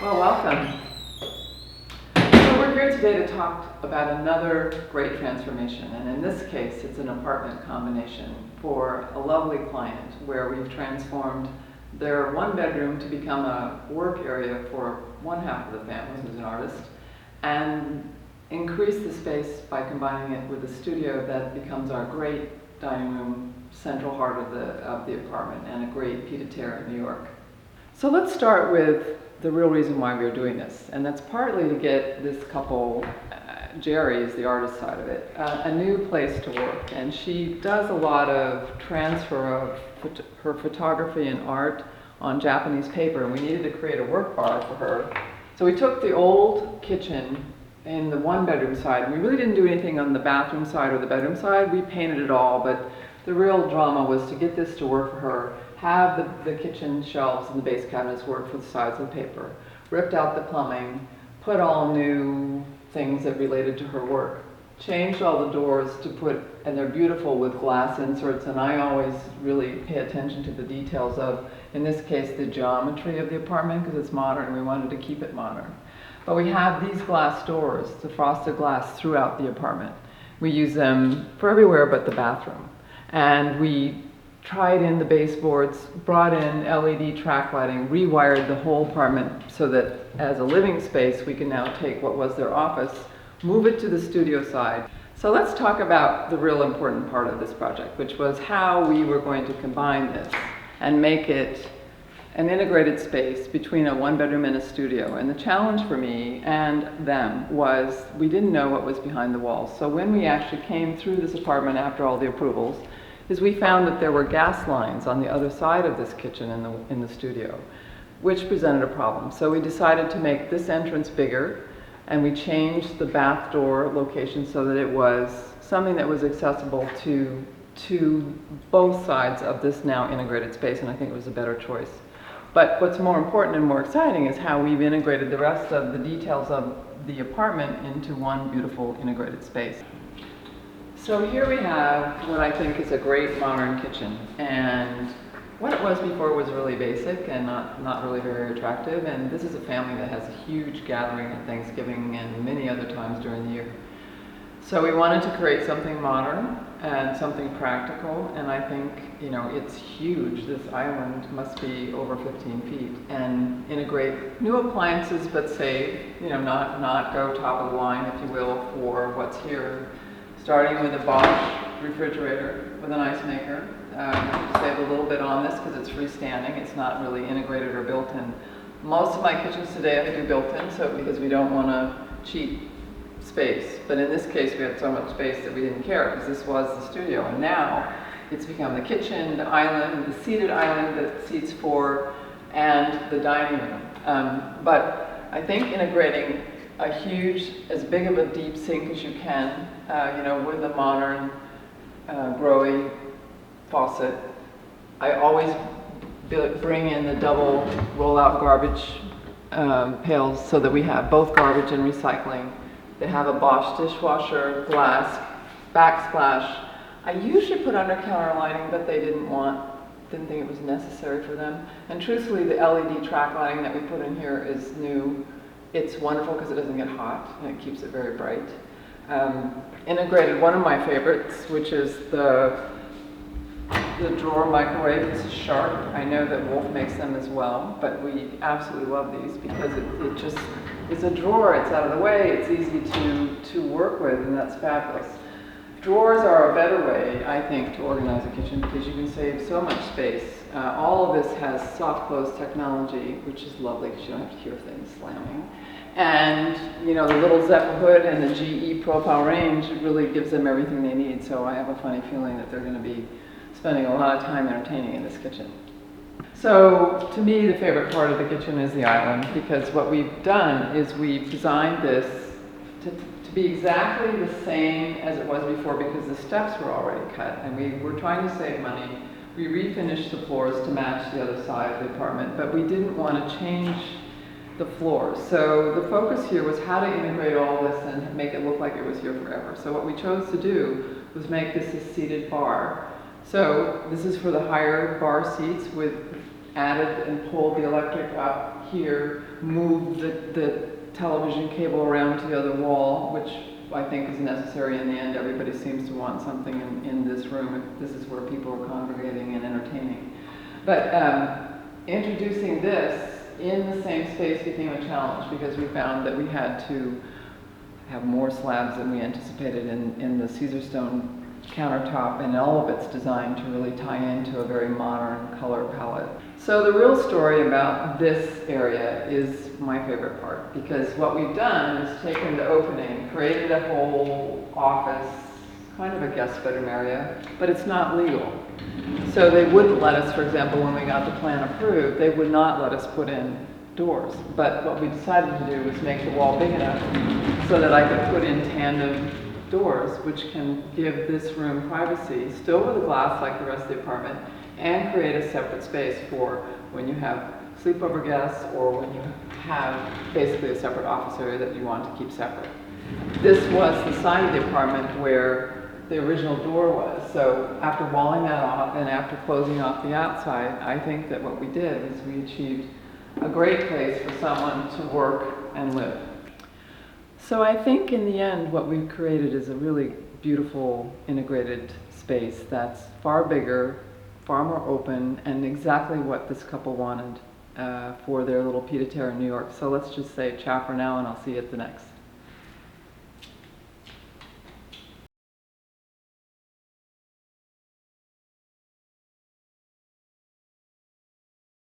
Well, welcome. So we're here today to talk about another great transformation, and in this case it's an apartment combination for a lovely client where we've transformed their one bedroom to become a work area for one half of the family, who's an artist, and increase the space by combining it with a studio that becomes our great dining room, central heart of the apartment, and a great pied a terre in New York. So let's start with the real reason why we are doing this, and that's partly to get this couple, Jerry is the artist side of it, a new place to work. And she does a lot of transfer of her photography and art on Japanese paper, and we needed to create a work bar for her. So we took the old kitchen in the one bedroom side, and we really didn't do anything on the bathroom side or the bedroom side. We painted it all, but the real drama was to get this to work for her, have the kitchen shelves and the base cabinets work for the sides of the paper, ripped out the plumbing, put all new things that related to her work, changed all the doors to put, and they're beautiful with glass inserts, and I always really pay attention to the details of, in this case, the geometry of the apartment, because it's modern. We wanted to keep it modern. But we have these glass doors, the frosted glass, throughout the apartment. We use them for everywhere but the bathroom. And we tried in the baseboards, brought in LED track lighting, rewired the whole apartment so that as a living space we can now take what was their office, move it to the studio side. So let's talk about the real important part of this project, which was how we were going to combine this and make it an integrated space between a one bedroom and a studio. And the challenge for me and them was we didn't know what was behind the walls. So when we actually came through this apartment after all the approvals, is we found that there were gas lines on the other side of this kitchen in the studio, which presented a problem. So we decided to make this entrance bigger, and we changed the bath door location so that it was something that was accessible to both sides of this now integrated space, and I think it was a better choice. But what's more important and more exciting is how we've integrated the rest of the details of the apartment into one beautiful integrated space. So here we have what I think is a great modern kitchen, and what it was before was really basic and not really very attractive, and this is a family that has a huge gathering at Thanksgiving and many other times during the year. So we wanted to create something modern and something practical, and I think, you know, it's huge. This island must be over 15 feet, and integrate new appliances but save, you know, not go top of the line, if you will, for what's here. Starting with a Bosch refrigerator with an ice maker. Save a little bit on this because it's freestanding. It's not really integrated or built in. Most of my kitchens today I do built in, so because we don't want to cheat space. But in this case we had so much space that we didn't care because this was the studio. And now it's become the kitchen, the island, the seated island that seats four, and the dining room. But I think integrating a huge, as big of a deep sink as you can, you know, with a modern Growy faucet. I always bring in the double roll-out garbage pails so that we have both garbage and recycling. They have a Bosch dishwasher, glass, backsplash. I usually put under-counter lighting, but they didn't think it was necessary for them. And truthfully, the LED track lighting that we put in here is new. It's wonderful because it doesn't get hot and it keeps it very bright. Integrated one of my favorites, which is the drawer microwave. This is Sharp. I know that Wolf makes them as well, but we absolutely love these because it's a drawer. It's out of the way. It's easy to work with, and that's fabulous. Drawers are a better way, I think, to organize a kitchen because you can save so much space. All of this has soft close technology, which is lovely because you don't have to hear things slamming. And, you know, the little Zephyr hood and the GE profile range really gives them everything they need. So I have a funny feeling that they're going to be spending a lot of time entertaining in this kitchen. So to me, the favorite part of the kitchen is the island, because what we've done is we've designed this to be exactly the same as it was before because the steps were already cut, and we were trying to save money. We refinished the floors to match the other side of the apartment, but we didn't want to change the floors. So the focus here was how to integrate all this and make it look like it was here forever. So what we chose to do was make this a seated bar. So this is for the higher bar seats with added and pulled the electric up here, moved the television cable around to the other wall, which I think is necessary in the end. Everybody seems to want something in this room if this is where people are congregating and entertaining. But introducing this in the same space became a challenge because we found that we had to have more slabs than we anticipated in the Caesar stone countertop, and all of its designed to really tie into a very modern color palette. So the real story about this area is my favorite part, because what we've done is taken the opening, created a whole office, kind of a guest bedroom area, but it's not legal. So they wouldn't let us, for example, when we got the plan approved, they would not let us put in doors. But what we decided to do was make the wall big enough so that I could put in tandem doors, which can give this room privacy, still with a glass like the rest of the apartment, and create a separate space for when you have sleepover guests or when you have basically a separate office area that you want to keep separate. This was the side of the apartment where the original door was. So after walling that off and after closing off the outside, I think that what we did is we achieved a great place for someone to work and live. So I think in the end what we've created is a really beautiful integrated space that's far bigger, far more open, and exactly what this couple wanted for their little pied-à-terre in New York. So let's just say ciao for now, and I'll see you at the next.